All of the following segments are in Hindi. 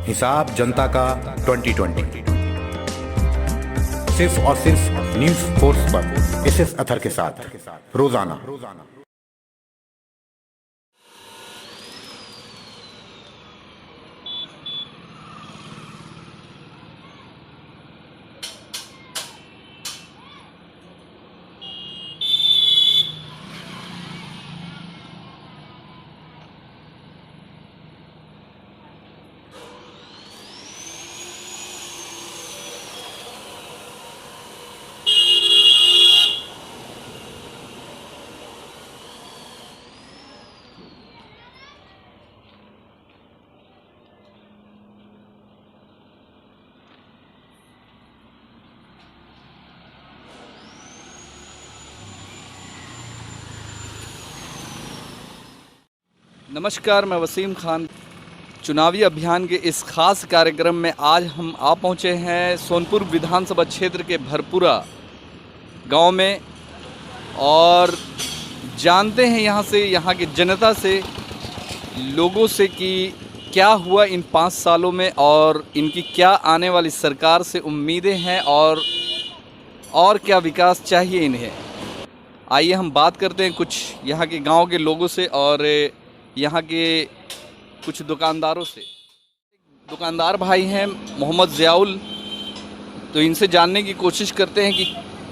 हिसाब जनता का 2020। सिर्फ और सिर्फ न्यूज फोर्स पर एसएस अथर के साथ रोजाना। नमस्कार, मैं वसीम खान। चुनावी अभियान के इस खास कार्यक्रम में आज हम आ पहुँचे हैं सोनपुर विधानसभा क्षेत्र के भरपुरा गांव में और जानते हैं यहाँ की जनता से, लोगों से कि क्या हुआ इन 5 सालों में और इनकी क्या आने वाली सरकार से उम्मीदें हैं और क्या विकास चाहिए इन्हें। आइए हम बात करते हैं कुछ यहाँ के गांव के लोगों से और यहाँ के कुछ दुकानदारों से। दुकानदार भाई हैं मोहम्मद ज़ियाउल, तो इनसे जानने की कोशिश करते हैं कि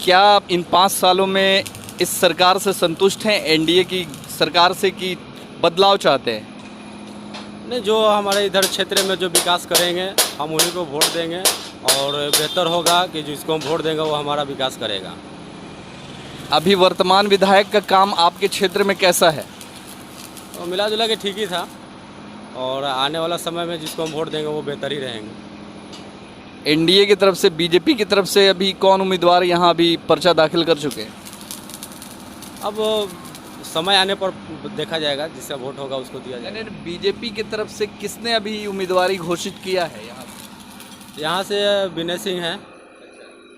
क्या इन 5 सालों में इस सरकार से संतुष्ट हैं, एनडीए की सरकार से, कि बदलाव चाहते हैं। नहीं, जो हमारे इधर क्षेत्र में जो विकास करेंगे हम उन्हीं को वोट देंगे और बेहतर होगा कि जिसको हम वोट देंगे वो हमारा विकास करेगा। अभी वर्तमान विधायक का काम आपके क्षेत्र में कैसा है? तो मिला जुला के ठीक ही था और आने वाला समय में जिसको हम वोट देंगे वो बेहतर ही रहेंगे। एनडीए की तरफ से, बीजेपी की तरफ से अभी कौन उम्मीदवार यहाँ अभी पर्चा दाखिल कर चुके हैं? अब समय आने पर देखा जाएगा, जिसका वोट होगा उसको दिया जाएगा। बीजेपी की तरफ से किसने अभी उम्मीदवारी घोषित किया है यहाँ से विनय सिंह हैं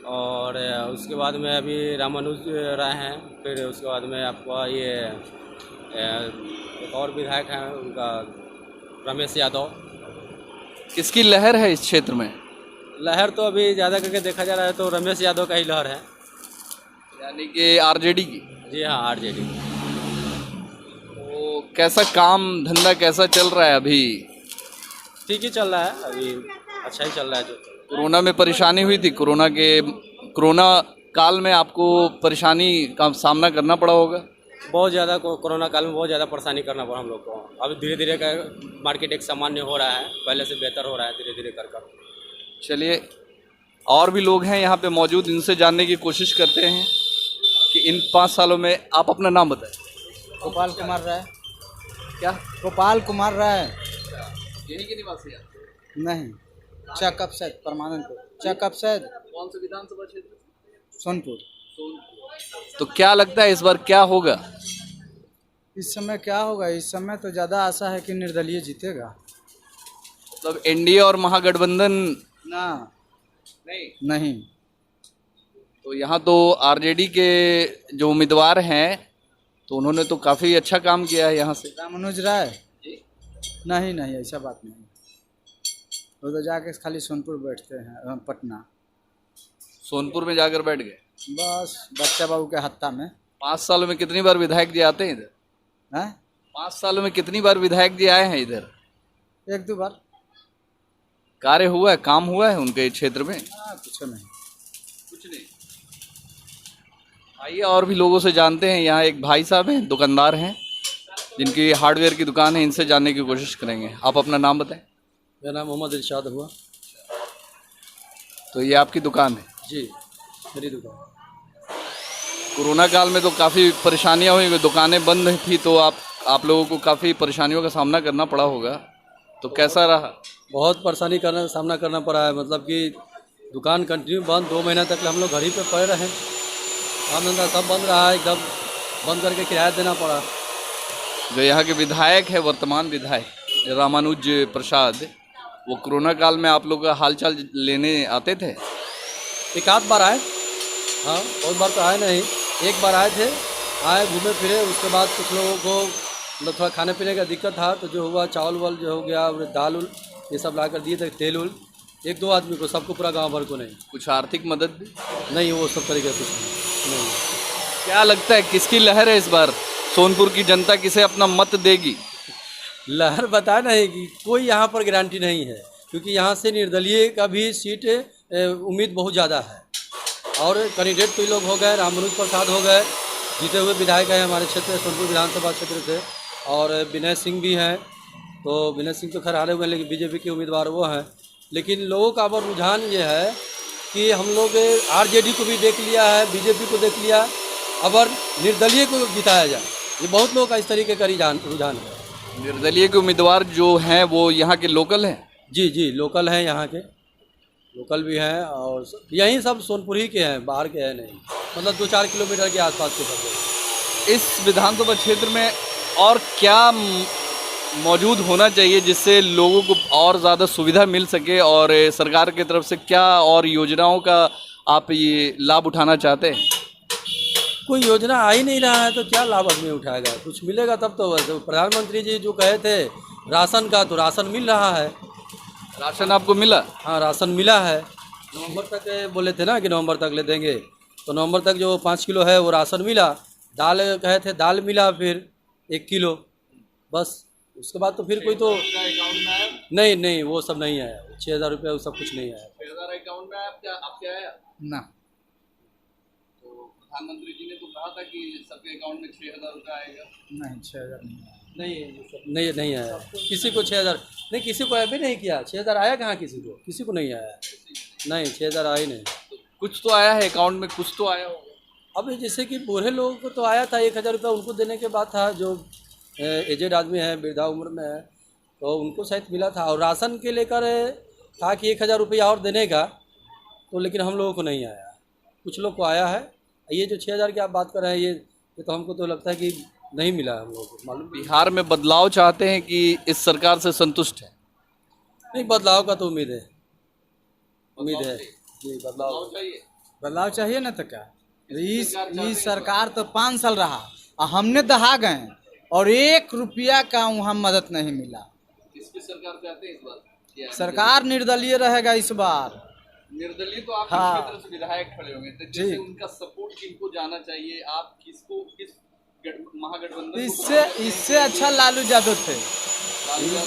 और उसके बाद में अभी रामानुज राय हैं, फिर उसके बाद में आपका ये एक और विधायक हैं उनका रमेश यादव। किसकी लहर है इस क्षेत्र में? लहर तो अभी ज़्यादा करके देखा जा रहा है तो रमेश यादव का ही लहर है, यानी कि आरजेडी की। जी हाँ, आरजेडी। तो कैसा काम धंधा कैसा चल रहा है अभी? ठीक ही चल रहा है, अभी अच्छा ही चल रहा है। जो कोरोना में परेशानी हुई थी, कोरोना काल में आपको परेशानी का सामना करना पड़ा होगा। बहुत ज़्यादा कोरोना काल में बहुत ज़्यादा परेशानी करना पड़ा हम लोग को। अभी धीरे धीरे का मार्केट एक सामान्य हो रहा है, पहले से बेहतर हो रहा है धीरे धीरे कर। चलिए, और भी लोग हैं यहाँ पे मौजूद, इनसे जानने की कोशिश करते हैं कि इन 5 सालों में। आप अपना नाम बताएं। गोपाल कुमार राय। क्या? गोपाल कुमार राय। यही के निवासी हैं? नहीं, चकअप सैद, परमानंदपुर। चकअप सैद। कौन सा विधानसभा क्षेत्र? सोनपुर। तो क्या लगता है इस बार क्या होगा? इस समय क्या होगा? इस समय तो ज़्यादा आशा है कि निर्दलीय जीतेगा। मतलब एनडीए और महागठबंधन ना, नहीं। तो यहाँ तो आरजेडी के जो उम्मीदवार हैं तो उन्होंने तो काफ़ी अच्छा काम किया है यहाँ से। रामानुज राय? नहीं, ऐसा बात नहीं। वो तो जाके खाली सोनपुर बैठते हैं, पटना। सोनपुर में जाकर बैठ गए बस बच्चा बाबू के हत्ता में। 5 सालों में कितनी बार विधायक जी आते हैं इधर? हैं? 5 सालों में कितनी बार विधायक जी आए हैं इधर? 1-2 बार। कार्य हुआ है, काम हुआ है उनके क्षेत्र में? कुछ नहीं। आइए और भी लोगों से जानते हैं। यहाँ एक भाई साहब हैं, दुकानदार हैं, जिनकी हार्डवेयर की दुकान है, इनसे जानने की कोशिश करेंगे। आप अपना नाम बताएं। मेरा नाम मोहम्मद इरशाद हुआ। तो ये आपकी दुकान है? जी, मेरी दुकान। कोरोना काल में तो काफ़ी परेशानियां हुई, दुकानें बंद थी, तो आप लोगों को काफ़ी परेशानियों का सामना करना पड़ा होगा, तो कैसा रहा? बहुत परेशानी सामना करना पड़ा है। मतलब कि दुकान कंटिन्यू बंद, 2 महीना तक हम लोग घर ही पे पड़े रहे। काम धंधा सब बंद रहा, एकदम बंद करके किराया देना पड़ा। जो यहाँ के विधायक है, वर्तमान विधायक रामानुज प्रसाद, वो कोरोना काल में आप लोग का हालचाल लेने आते थे? एक आध बार आए, हाँ, बहुत बार तो आए नहीं, एक बार आए थे, आए घूमे फिरे। उसके बाद कुछ लोगों को मतलब थोड़ा खाने पीने का दिक्कत था, तो जो हुआ चावल वाल जो हो गया, दाल ये सब ला कर दिए थे, तेल उल 1-2 आदमी को, सबको पूरा गांव भर को नहीं। कुछ आर्थिक मदद भी? नहीं, वो सब तरीके कुछ नहीं। क्या लगता है किसकी लहर है इस बार? सोनपुर की जनता किसे अपना मत देगी? लहर बता नहीं कि कोई यहाँ पर गारंटी नहीं है, क्योंकि यहाँ से निर्दलीय का भी सीट उम्मीद बहुत ज़्यादा है। और कैंडिडेट कई लोग हो गए, राममनोज प्रसाद हो गए, जीते हुए विधायक हैं हमारे क्षेत्र सोनपुर विधानसभा क्षेत्र से, और विनय सिंह भी हैं। तो विनय सिंह तो खैर हारे हुए हैं, लेकिन बीजेपी के उम्मीदवार वो हैं। लेकिन लोगों का अब रुझान ये है कि हम लोग आरजेडी को भी देख लिया है, बीजेपी को देख लिया, अब निर्दलीय को जिताया जाए। ये बहुत लोगों का इस तरीके का रुझान है। निर्दलीय के उम्मीदवार जो हैं वो यहाँ के लोकल हैं? जी जी, लोकल हैं, यहाँ के लोकल भी हैं, और यहीं सब सोनपुर ही के हैं, बाहर के हैं नहीं, मतलब 2-4 किलोमीटर के आसपास के सब। इस विधानसभा क्षेत्र में और क्या मौजूद होना चाहिए जिससे लोगों को और ज़्यादा सुविधा मिल सके, और सरकार की तरफ से क्या और योजनाओं का आप ये लाभ उठाना चाहते हैं? कोई योजना आ ही नहीं रहा है तो क्या लाभ आदमी उठाएगा? कुछ मिलेगा तब तो। बस प्रधानमंत्री जी जो कहे थे राशन का, तो राशन मिल रहा है। राशन आपको मिला? हाँ, राशन मिला है। नवंबर तक बोले थे ना कि नवंबर तक ले देंगे, तो नवंबर तक जो 5 किलो है वो राशन मिला। दाल कहे थे, दाल मिला फिर 1 किलो, बस। उसके बाद तो फिर कोई तो नहीं नहीं, वो सब नहीं आया। 6,000 रुपये वो सब कुछ नहीं आया। 6,000 अकाउंट में आपके आया ना? तो प्रधानमंत्री जी ने तो कहा था कि सबके अकाउंट में 6,000 रुपये आएगा। नहीं, 6,000 नहीं आया। नहीं नहीं आया किसी को 6,000 नहीं, किसी को अभी नहीं किया। 6,000 आया कहाँ? किसी को नहीं आया। नहीं, 6,000 आया ही नहीं। तो कुछ तो आया है अकाउंट में, कुछ तो आया होगा। अभी जैसे कि बूढ़े लोगों को तो आया था 1,000 रुपये, उनको देने के बाद था। जो एजेड आदमी है, वृद्धा उम्र में है, तो उनको शायद मिला था। और राशन के लेकर था कि 1,000 रुपया और देने का, तो लेकिन हम लोगों को नहीं आया। कुछ लोग को आया है। ये जो 6,000 की आप बात कर रहे हैं, ये तो हमको तो लगता है कि नहीं मिला है हम लोगों को। मालूम बिहार में बदलाव चाहते हैं कि इस सरकार से संतुष्ट है? नहीं, बदलाव का तो उम्मीद है जी। बदलाव चाहिए ना, तो क्या? इस सरकार तो 5 साल रहा और हमने दहा गए, और 1 रुपया का वहाँ मदद नहीं मिला। किसकी सरकार चाहते हैं इस बार? सरकार निर्दलीय रहेगा इस बार। निर्दलीय तो आपके हाँ। क्षेत्र से विधायक खड़े होंगे, तो जैसे उनका सपोर्ट किनको जाना चाहिए? आप किसको, किस महागठबंधन? इससे अच्छा लालू यादव थे।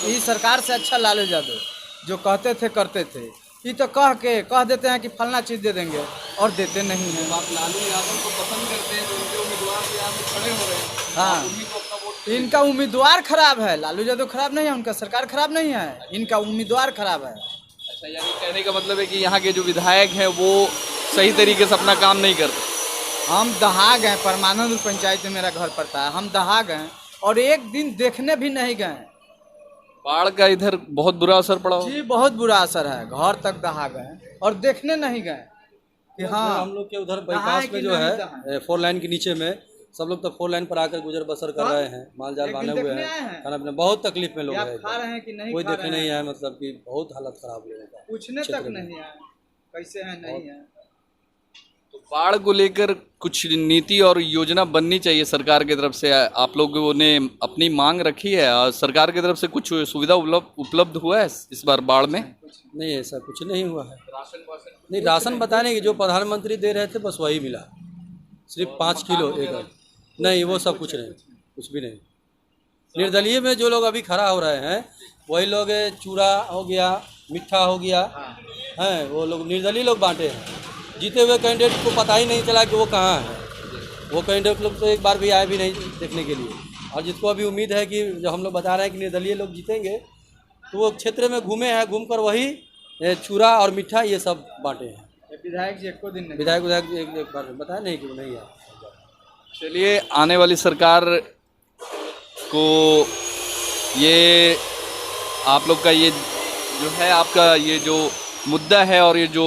इस सरकार से अच्छा लालू यादव, जो कहते थे करते थे। ये तो कह देते हैं कि फलना चीज़ दे देंगे, और देते नहीं हैं। आप लालू यादव को पसंद करते हैं, तो उनके उम्मीदवार से यहाँ पे खड़े हो रहे हैं। हाँ, उन्हीं को अपना वोट। इनका उम्मीदवार खराब है। लालू यादव खराब नहीं है, उनका सरकार खराब नहीं है, इनका उम्मीदवार खराब है। अच्छा, यानी कहने का मतलब है कि यहाँ के जो विधायक हैं वो सही तरीके से अपना काम नहीं करते। हम दहा गए, परमानंद पंचायत में मेरा घर पड़ता है, हम दहा गए और एक दिन देखने भी नहीं गए। बाढ़ का इधर बहुत बुरा असर पड़ा हो? जी, बहुत बुरा असर है। घर तक दहा गए और देखने नहीं गए कि हाँ। हम लोग के उधर बाईपास में जो है 4 लाइन के नीचे में सब लोग तो 4 लाइन पर आकर गुजर बसर कर रहे हैं। माल जाल बांधे हुए हैं, खाना पीना बहुत तकलीफ में लोग खा रहे हैं कि नहीं, कोई देखने नहीं आया। मतलब कि बहुत हालत खराब लोगों का, पूछने तक नहीं आए कैसे है नहीं है। तो बाढ़ को लेकर कुछ नीति और योजना बननी चाहिए सरकार की तरफ से। आप लोगों ने अपनी मांग रखी है और सरकार की तरफ से कुछ सुविधा उपलब्ध हुआ है इस बार बाढ़ में? नहीं, ऐसा कुछ नहीं हुआ है। नहीं, राशन बताने की जो प्रधानमंत्री दे रहे थे बस वही मिला, सिर्फ 5 किलो एक। नहीं, वो सब कुछ नहीं, कुछ भी नहीं। निर्दलीय में जो लोग अभी खड़ा हो रहे हैं वही लोग, चूड़ा हो गया, मिठा हो गया हैं, वो लोग निर्दलीय लोग बांटे हैं। जीते हुए कैंडिडेट को पता ही नहीं चला कि वो कहाँ है। वो कैंडिडेट लोग तो एक बार भी आए भी नहीं देखने के लिए। और जिसको अभी उम्मीद है कि जो हम लोग बता रहे हैं कि निर्दलीय लोग जीतेंगे, तो वो क्षेत्र में घूमे हैं, घूमकर वही चूड़ा और मिठा ये सब बांटे हैं। विधायक जी एको दिन नहीं, विधायक एक बार बताया नहीं कि वो नहीं आया। चलिए, आने वाली सरकार को ये आप लोग का ये जो है, आपका ये जो मुद्दा है और ये जो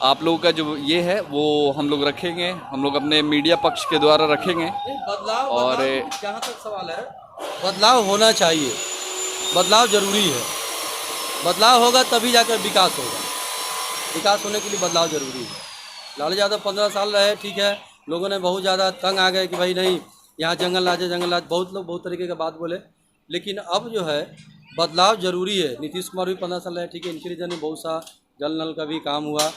आप लोगों का जो ये है वो हम लोग रखेंगे, हम लोग अपने मीडिया पक्ष के द्वारा रखेंगे। बदलाव और जहाँ तक सवाल है, बदलाव होना चाहिए, बदलाव जरूरी है। बदलाव होगा तभी जाकर विकास होगा। विकास होने के लिए बदलाव जरूरी है। लालू यादव 15 साल रहे, ठीक है, लोगों ने बहुत ज़्यादा तंग आ गए कि भाई नहीं यहाँ जंगल राज, बहुत लोग बहुत तरीके की बात बोले। लेकिन अब जो है बदलाव जरूरी है। नीतीश कुमार भी 15 साल रहे, ठीक है, इनके लिए बहुत सा जल नल का भी काम हुआ,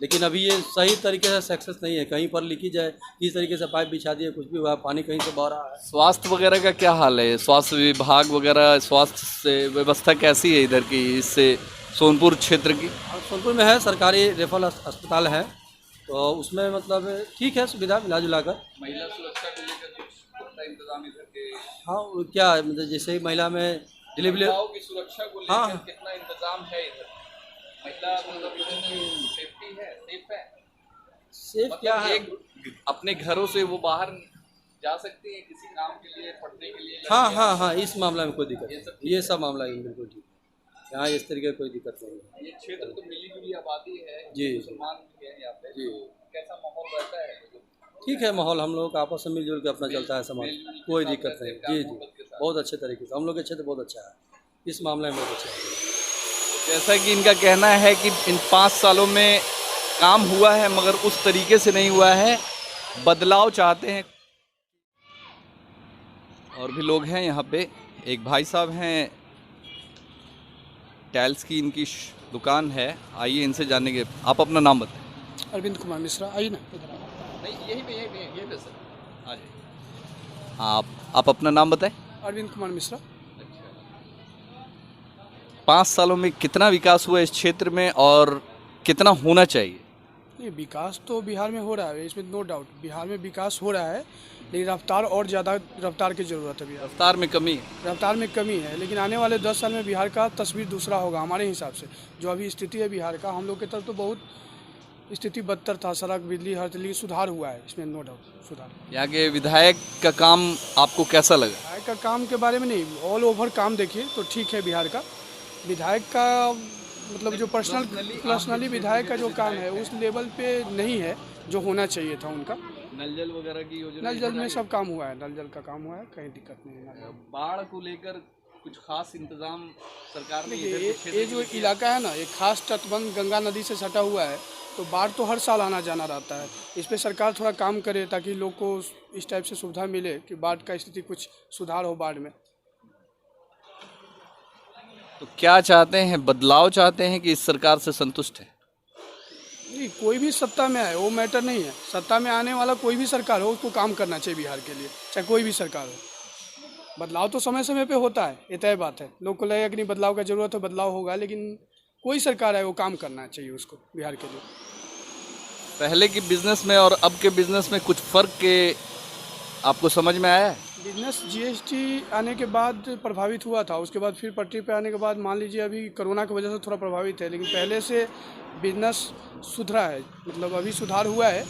लेकिन अभी ये सही तरीके से सक्सेस नहीं है। कहीं पर लीकेज है, किस तरीके से पाइप बिछा दिए, कुछ भी हुआ, पानी कहीं से बह रहा है। स्वास्थ्य वगैरह का क्या हाल है? स्वास्थ्य विभाग वगैरह, स्वास्थ्य से व्यवस्था कैसी है इधर की, इससे सोनपुर क्षेत्र की? और सोनपुर में है सरकारी रेफरल अस्पताल है, तो उसमें मतलब ठीक है सुविधा मिला जुला कर। महिला सुरक्षा को लेकर कुछ पुख्ता इंतजाम इधर के? हाँ, वो क्या है, मतलब जैसे महिला में डिलीवरी की सुरक्षा को लेकर कितना इंतजाम है इधर? महिला मतलब सेफ्टी है, सेफ है? सेफ क्या है, अपने घरों से वो बाहर जा सकती है किसी काम के लिए, पढ़ने के लिए? हाँ, इस मामला में कोई दिक्कत नहीं, ये सब मामला बिल्कुल ठीक है। यहाँ इस तरीके की कोई दिक्कत नहीं है। ये क्षेत्र तो मिली जुली आबादी है जी, मुसलमान भी है यहाँ पे, जी। तो कैसा माहौल रहता है? ठीक है, माहौल हम लोग का आपस में मिलजुल के अपना चलता है समाज, कोई दिक्कत नहीं। जी, बहुत अच्छे तरीके से हम लोग के क्षेत्र बहुत अच्छा है, इस मामले में बहुत अच्छा है। जैसा कि इनका कहना है कि इन 5 सालों में काम हुआ है, मगर उस तरीके से नहीं हुआ है, बदलाव चाहते हैं। और भी लोग हैं यहाँ पे। एक भाई साहब हैं, टाइल्स की इनकी दुकान है, आइए इनसे जानेंगे। आप अपना नाम बताएं। अरविंद कुमार मिश्रा, आइए ना इधर। नहीं, यही पे सर, आ जाइए। आप अपना नाम बताएं। अरविंद कुमार मिश्रा। 5 सालों में कितना विकास हुआ इस क्षेत्र में और कितना होना चाहिए? ये विकास तो बिहार में हो रहा है, इसमें नो डाउट बिहार में विकास हो रहा है, लेकिन रफ्तार और ज़्यादा रफ्तार की ज़रूरत है। बिहार रफ्तार में कमी है। रफ्तार में कमी है, लेकिन आने वाले 10 साल में बिहार का तस्वीर दूसरा होगा हमारे हिसाब से। जो अभी स्थिति है बिहार का, हम लोग की तरफ तो बहुत स्थिति बदतर था, सड़क बिजली हर तरीके सुधार हुआ है, इसमें नो डाउट सुधार। यहाँ के विधायक का काम आपको कैसा लगा? विधायक का काम के बारे में नहीं, ऑल ओवर काम देखिए तो ठीक है बिहार का। विधायक का मतलब जो पर्सनली विधायक का जो काम है उस लेवल पे नहीं है जो होना चाहिए था उनका। नल जल वगैरह की योजना? नल जल में सब काम हुआ है, नल जल का काम हुआ है, कहीं दिक्कत नहीं है। बाढ़ को लेकर कुछ खास इंतजाम सरकार ने? ये जो इलाका है ना, ये खास तटबंध गंगा नदी से सटा हुआ है, तो बाढ़ तो हर साल आना जाना रहता है। इस पे सरकार थोड़ा काम करे ताकि लोग को इस टाइप से सुविधा मिले कि बाढ़ का स्थिति कुछ सुधार हो बाढ़ में। तो क्या चाहते हैं, बदलाव चाहते हैं कि इस सरकार से संतुष्ट है? नहीं, कोई भी सत्ता में आए वो मैटर नहीं है। सत्ता में आने वाला कोई भी सरकार हो उसको काम करना चाहिए बिहार के लिए, चाहे कोई भी सरकार हो। बदलाव तो समय समय पे होता है, ये तय बात है। लोग को लगेगा कि नहीं बदलाव का जरूरत है, बदलाव होगा, लेकिन कोई सरकार है वो काम करना चाहिए उसको बिहार के लिए। पहले की बिजनेस में और अब के बिजनेस में कुछ फ़र्क के आपको समझ में आया है? बिजनेस जीएसटी आने के बाद प्रभावित हुआ था, उसके बाद फिर पटरी पे आने के बाद मान लीजिए अभी कोरोना की वजह से थोड़ा प्रभावित है, लेकिन पहले से बिजनेस सुधरा है, मतलब अभी सुधार हुआ है।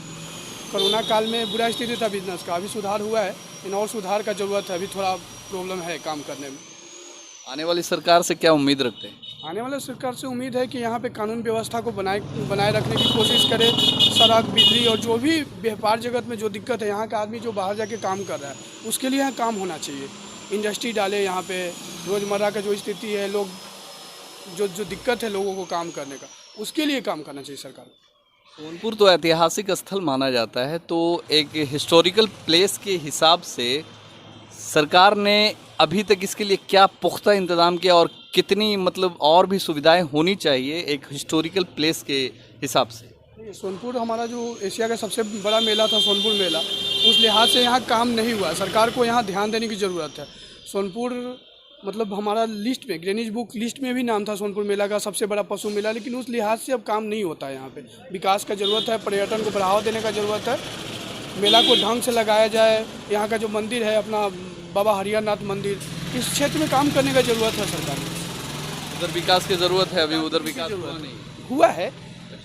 कोरोना काल में बुरा स्थिति था बिजनेस का, अभी सुधार हुआ है, इन और सुधार का ज़रूरत है, अभी थोड़ा प्रॉब्लम है काम करने में। आने वाली सरकार से क्या उम्मीद रखते हैं? आने वाले सरकार से उम्मीद है कि यहाँ पे कानून व्यवस्था को बनाए रखने की कोशिश करे। सड़क बिजली और जो भी व्यापार जगत में जो दिक्कत है, यहाँ का आदमी जो बाहर जाके काम कर रहा है उसके लिए यहाँ काम होना चाहिए। इंडस्ट्री डाले यहाँ पे, रोज़मर्रा का जो स्थिति है, लोग जो दिक्कत है लोगों को काम करने का, उसके लिए काम करना चाहिए सरकार को। सोनपुर तो ऐतिहासिक स्थल माना जाता है, तो एक हिस्टोरिकल प्लेस के हिसाब से सरकार ने अभी तक इसके लिए क्या पुख्ता इंतज़ाम किया और कितनी मतलब और भी सुविधाएं होनी चाहिए एक हिस्टोरिकल प्लेस के हिसाब से? सोनपुर हमारा जो एशिया का सबसे बड़ा मेला था सोनपुर मेला, उस लिहाज से यहाँ काम नहीं हुआ। सरकार को यहाँ ध्यान देने की ज़रूरत है। सोनपुर मतलब हमारा लिस्ट में, ग्रीनिज बुक लिस्ट में भी नाम था सोनपुर मेला का सबसे बड़ा पशु मेला, लेकिन उस लिहाज से अब काम नहीं होता है। यहाँ पे विकास का ज़रूरत है, पर्यटन को बढ़ावा देने का ज़रूरत है, मेला को ढंग से लगाया जाए। यहाँ का जो मंदिर है अपना बाबा हरिहरनाथ मंदिर, इस क्षेत्र में काम करने का ज़रूरत है सरकार को। उधर विकास की ज़रूरत है, अभी उधर विकास हुआ है,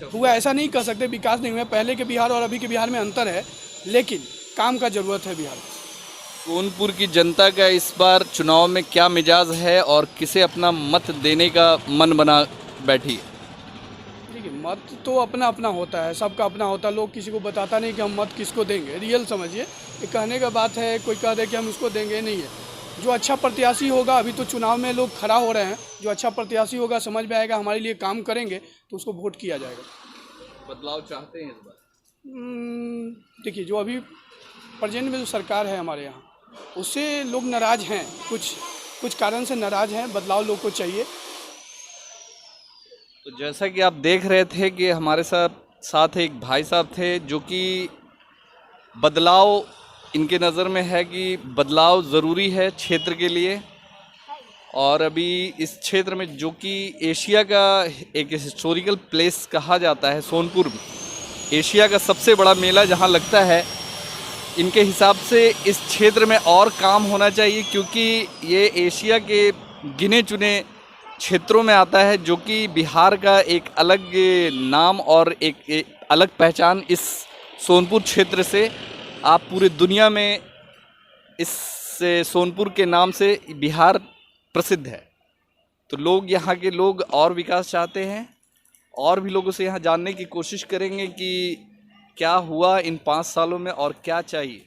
हुआ ऐसा नहीं कह सकते विकास नहीं हुआ। पहले के बिहार और अभी के बिहार में अंतर है, लेकिन काम का ज़रूरत है बिहार को। सोनपुर की जनता का इस बार चुनाव में क्या मिजाज है और किसे अपना मत देने का मन बना बैठी है? देखिए, मत तो अपना अपना होता है, सबका अपना होता है। लोग किसी को बताता नहीं कि हम मत किसको देंगे, रियल समझिए। ये कहने का बात है, कोई कह दे कि हम उसको देंगे, नहीं है। जो अच्छा प्रत्याशी होगा, अभी तो चुनाव में लोग खड़ा हो रहे हैं, जो अच्छा प्रत्याशी होगा, समझ में आएगा हमारे लिए काम करेंगे, तो उसको वोट किया जाएगा। बदलाव चाहते हैं इस बार? देखिए, जो अभी प्रेजेंट में जो सरकार है हमारे यहाँ, उससे लोग नाराज़ हैं कुछ, कुछ कारण से नाराज़ हैं, बदलाव लोग को चाहिए। तो जैसा कि आप देख रहे थे कि हमारे साथ एक भाई साहब थे जो कि बदलाव इनके नज़र में है कि बदलाव ज़रूरी है क्षेत्र के लिए। और अभी इस क्षेत्र में जो कि एशिया का एक हिस्टोरिकल प्लेस कहा जाता है, सोनपुर एशिया का सबसे बड़ा मेला जहां लगता है, इनके हिसाब से इस क्षेत्र में और काम होना चाहिए, क्योंकि ये एशिया के गिने चुने क्षेत्रों में आता है, जो कि बिहार का एक अलग नाम और एक अलग पहचान इस सोनपुर क्षेत्र से आप पूरे दुनिया में इस सोनपुर के नाम से बिहार प्रसिद्ध है। तो लोग, यहाँ के लोग और विकास चाहते हैं, और भी लोगों से यहाँ जानने की कोशिश करेंगे कि क्या हुआ इन 5 सालों में और क्या चाहिए।